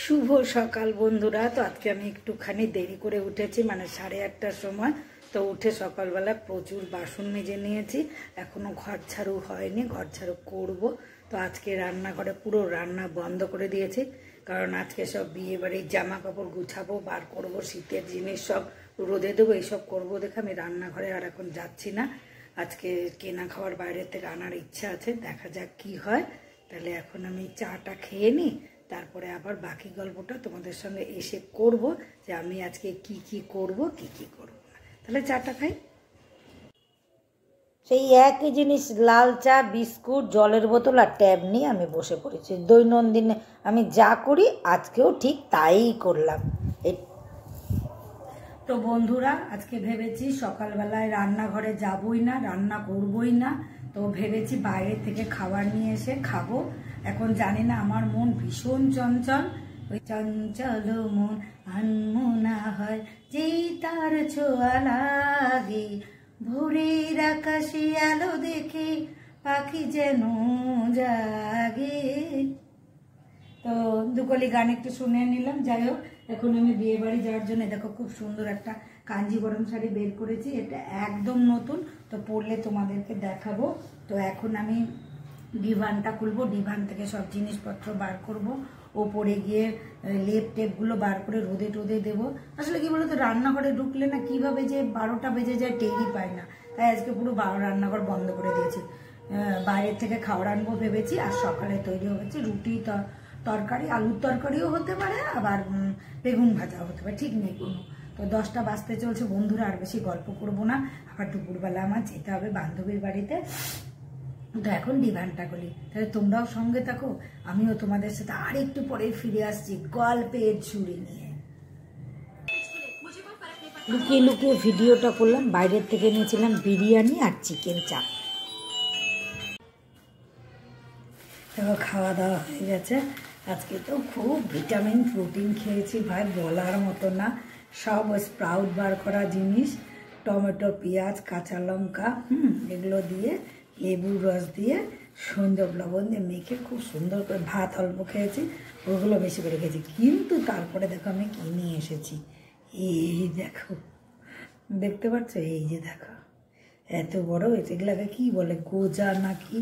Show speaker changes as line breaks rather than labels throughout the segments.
শুভ সকাল বন্ধুরা। তো আজকে আমি একটুখানি দেরি করে উঠেছি, মানে 8:30টার সময়। তো উঠে সকালবেলা প্রচুর বাসন মেজে নিয়েছি, এখনো ঘর ঝাড়ু হয়নি, ঘর ঝাড়ু করব। তো আজকে রান্নাঘরে পুরো রান্না বন্ধ করে দিয়েছি, কারণ আজকে সব বিয়ে বাড়ির জামা কাপড় গুছাবো, বার করব, শীতের জিনিস সব রোদে দেবো, এইসব করবো দেখে আমি রান্নাঘরে আর এখন যাচ্ছি না। আজকে কেনা খাবার বাইরের থেকে আনার ইচ্ছা আছে, দেখা যাক কি হয়। তাহলে এখন আমি চাটা খেয়ে নিই, তারপরে আবার বাকি গল্পটা তোমাদের সঙ্গে এসে করব, যে আমি আজকে কি কি করব কি কি করব না। তাহলে চাটা খাই। সেই একই জিনিস, লাল চা, বিস্কুট, জলের বোতল আর ট্যাব নিয়ে আমি বসে পড়েছি। দৈনন্দিন আমি যা করি আজকেও ঠিক তাই করলাম। তো বন্ধুরা, আজকে ভেবেছি সকালবেলায় রান্নাঘরে যাবই না, রান্না করবই না। তো ভেবেছি বাইরে থেকে খাবার নিয়ে এসে খাবো। এখন জানি না, আমার মন ভীষণ চঞ্চল। ওই চঞ্চল মন আনমনা হয়, যেই তার ছোঁয়া লাগে, ভোরের আকাশে আলো দেখে পাখি যেন জাগে। তো দুকলি গান একটু শুনে নিলাম। যাই হোক, এখন আমি বিয়ে বাড়ি যাওয়ার জন্য দেখো খুব সুন্দর একটা কাঞ্জিবরম শাড়ি বের করেছি, এটা একদম নতুন। তো পরলে তোমাদেরকে দেখাবো। তো এখন আমি ডিভানটা খুলবো, ডিভান থেকে সব জিনিসপত্র বার করব, ওপরে গিয়ে লেপ টেপগুলো বার করে রোদে টোদে দেবো। আসলে কি বলতো, রান্নাঘরে ঢুকলে না কিভাবে যে 12টা বেজে যায় টেরই পায় না। তাই আজকে পুরো রান্নাঘর বন্ধ করে দিয়েছি। বাইরের থেকে খাবার আনবো ভেবেছি, আর সকালে তৈরি হয়েছে রুটি, তরকারি, আলুর তরকারিও হতে পারে, আবার বেগুন ভাজাও হতে পারে, ঠিক নেই কোনো। তো 10টা বাজতে চলছে বন্ধুরা, আর বেশি গল্প করব না, আবার দুপুরবেলা আমার যেতে হবে বান্ধবীর বাড়িতে। তো এখন ডিভানটা করি, তাহলে তোমরাও সঙ্গে থাকো, আমিও তোমাদের সাথে আর একটু পরে ফিরে আসছি গল্পের ঝুড়ি নিয়ে। লুকিয়ে লুকিয়ে ভিডিওটা করলাম, বাইরের থেকে নিয়েছিলাম বিরিয়ানি আর চিকেন চাপ। দেখো খাওয়া দাওয়া হয়ে গেছে। আজকে তো খুব ভিটামিন প্রোটিন খেয়েছি ভাই, বলার মতো না। সব স্প্রাউট বার করা জিনিস, টমেটো, পেঁয়াজ, কাঁচা লঙ্কা, এগুলো দিয়ে, লেবুর রস দিয়ে, সন্দক লবণ দিয়ে মেখে খুব সুন্দর করে, ভাত অল্প খেয়েছি, ওগুলো বেশি করে খেয়েছি। কিন্তু তারপরে দেখো আমি কি নিয়ে এসেছি, এই দেখো, দেখতে পাচ্ছ, এই যে দেখো এত বড়, এগুলাকে কি বলে, গোজা নাকি,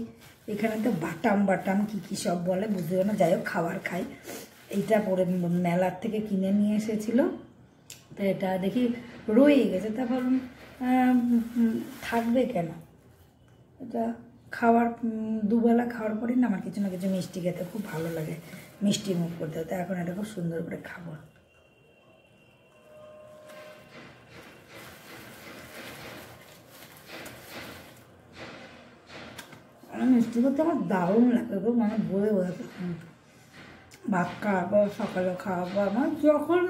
এখানে তো বাটাম বাটাম কি কি সব বলে বুঝতে পারো না। যাই হোক, খাবার খাই। এইটা পরে মেলার থেকে কিনে নিয়ে এসেছিল, তো এটা দেখি রয়ে গেছে, তারপর থাকবে কেন, এটা খাওয়ার দুবেলা খাওয়ার পরেই না আমার কিছু না কিছু মিষ্টি খেতে খুব ভালো লাগে, মিষ্টি মুখ করতে। তো এখন এটা খুব সুন্দর করে খাবো। মিষ্টি করতে আমার দারুণ লাগে গো, মানে বলে বোঝাতে। ভাত খাওয়াবো, সকালে খাওয়াবো, আমার যখন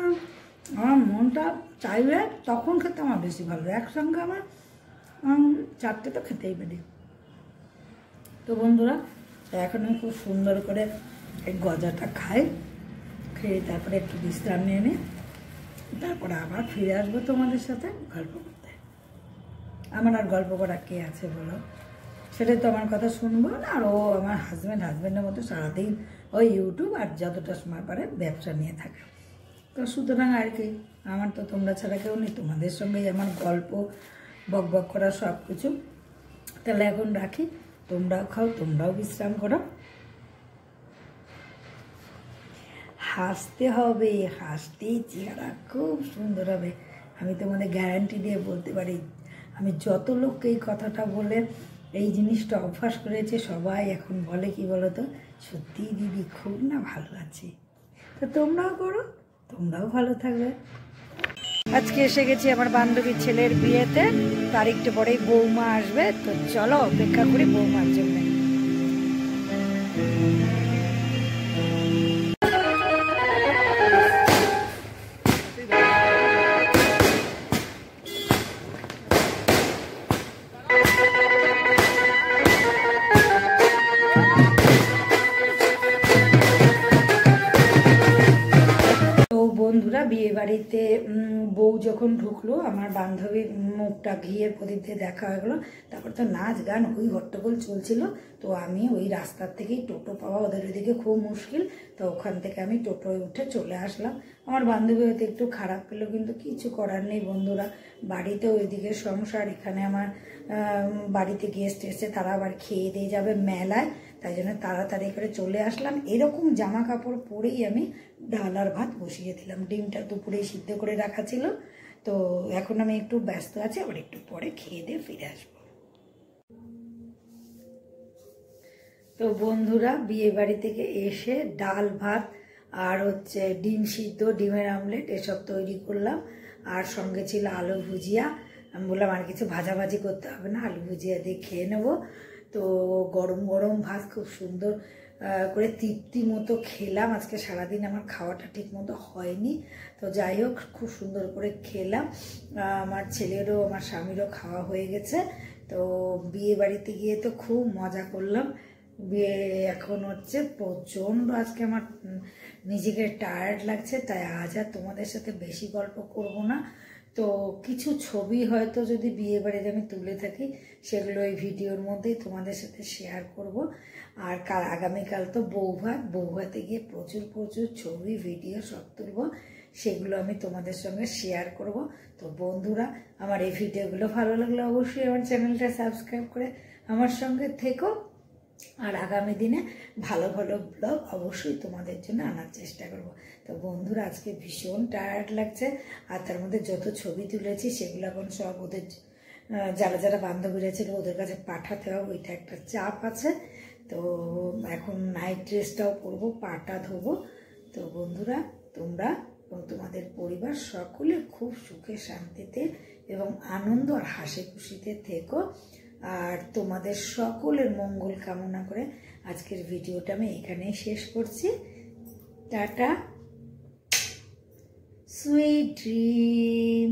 আমার মনটা চাইবে তখন খেতে আমার বেশি ভালো লাগে। একসঙ্গে আমার 4টে তো খেতেই পারি। তো বন্ধুরা, এখন আমি খুব সুন্দর করে এই গজাটা খাই, খেয়ে তারপরে একটু বিশ্রাম নিয়ে নিই, তারপরে আবার ফিরে আসবো তোমাদের সাথে গল্প করতে। আমার আর গল্প করা কে আছে বলো, সেটাই তো আমার কথা শুনবো না। আর ও আমার হাজব্যান্ডের মতো সারাদিন ওই ইউটিউব আর যতটা সময় পারে ব্যবসা নিয়ে থাকে। তো সুতরাং আর কি, আমার তো তোমরা ছাড়া কেউ নেই, তোমাদের সঙ্গেই আমার গল্প, বক বক করা সব কিছু। তাহলে এখন রাখি, তোমরাও খাও, তোমরাও বিশ্রাম করো। হাসতে হবে, হাসতেই চেহারা খুব সুন্দর হবে, আমি তোমাদের গ্যারান্টি দিয়ে বলতে পারি। আমি যত লোককে এই কথাটা বলে এই জিনিসটা অভ্যাস করেছে, সবাই এখন বলে কি বলো তো, সত্যি দিদি খুব না ভালো আছে। তো তোমরাও করো, তোমরাও ভালো থাকবে। আজকে এসে গেছি আমার বান্ধবীর ছেলের বিয়েতে, তার একটু পরেই বৌমা আসবে। তো চলো অপেক্ষা করি বৌমার জন্য। বন্ধুরা, বিয়ে বাড়িতে বউ যখন ঢুকলো আমার বান্ধবীর মুখটা ঘিয়ের প্রদীপ দিয়ে দেখা হয়ে গেলো। তারপর তো নাচ গান ওই হট্টগোল চলছিল। তো আমি ওই রাস্তার থেকেই টোটো পাওয়া ওদের ওইদিকে খুব মুশকিল, তো ওখান থেকে আমি টোটোয় উঠে চলে আসলাম। আমার বান্ধবী হয়তো একটু খারাপ পেলো, কিন্তু কিছু করার নেই বন্ধুরা। বাড়িতে ওইদিকে সংসার, এখানে আমার বাড়িতে গেস্ট এসে তারা আবার খেয়ে দিয়ে যাবে মেলায়, তাই জন্য তাড়াতাড়ি করে চলে আসলাম। এরকম জামা কাপড় পরেই আমি ডাল আর ভাত বসিয়ে দিলাম। ডিমটা দুপুরেই সিদ্ধ করে রাখা ছিল। তো এখন আমি একটু ব্যস্ত আছি, আবার একটু পরে খেয়ে দিয়ে ফিরে আসবো। তো বন্ধুরা বিয়ে বাড়ি থেকে এসে ডাল ভাত আর হচ্ছে ডিম সিদ্ধ, ডিমের আমলেট এসব তৈরি করলাম। আর সঙ্গে ছিল আলু ভুজিয়া। আমি বললাম আর কিছু ভাজাভাজি করতে হবে না, আলু ভুজিয়া দিয়ে খেয়ে নেবো। তো গরম গরম ভাত খুব সুন্দর করে তৃপ্তি মতো খেলাম। আজকে সারাদিন আমার খাওয়াটা ঠিক মতো হয়নি, তো যাই হোক খুব সুন্দর করে খেলাম। আমার ছেলেরও আমার স্বামীরও খাওয়া হয়ে গেছে। তো বিয়ে বাড়িতে গিয়ে তো খুব মজা করলাম। বিয়ে এখন হচ্ছে প্রচণ্ড আজকে আমার নিজেকে টায়ার্ড লাগছে, তাই আজ আর তোমাদের সাথে বেশি গল্প করব না। তো কিছু ছবি হয়তো যদি বিয়ে বাড়িতে আমি তুলে থাকি সেগুলো এই ভিডিওর মধ্যেই তোমাদের সাথে শেয়ার করব। আর আগামীকাল তো বৌভাতে গিয়ে প্রচুর প্রচুর ছবি ভিডিও সব তুলব, সেগুলো আমি তোমাদের সঙ্গে শেয়ার করব। তো বন্ধুরা আমার এই ভিডিওগুলো ভালো লাগলে অবশ্যই আমার চ্যানেলটা সাবস্ক্রাইব করে আমার সঙ্গে থেকো। আর আগামী দিনে ভালো ভালো ব্লগ অবশ্যই তোমাদের জন্য আনার চেষ্টা করব। তো বন্ধুরা আজকে ভীষণ টায়ার্ড লাগছে, আর তার মধ্যে যত ছবি তুলেছি সেগুলো এখন সব ওদের যারা যারা বান্ধবীরা ছিল ওদের কাছে পাঠাতে হবে, ওইটা একটা চাপ আছে। তো এখন নাইট ড্রেসটাও পরবো, পাটা ধোবো। তো বন্ধুরা তোমরা এবং তোমাদের পরিবার সকলে খুব সুখে শান্তিতে এবং আনন্দ আর হাসি খুশিতে থেকো। আর তোমাদের সকলের মঙ্গল কামনা করে আজকের ভিডিওটা আমি এখানেই শেষ করছি। Tata, sweet dream.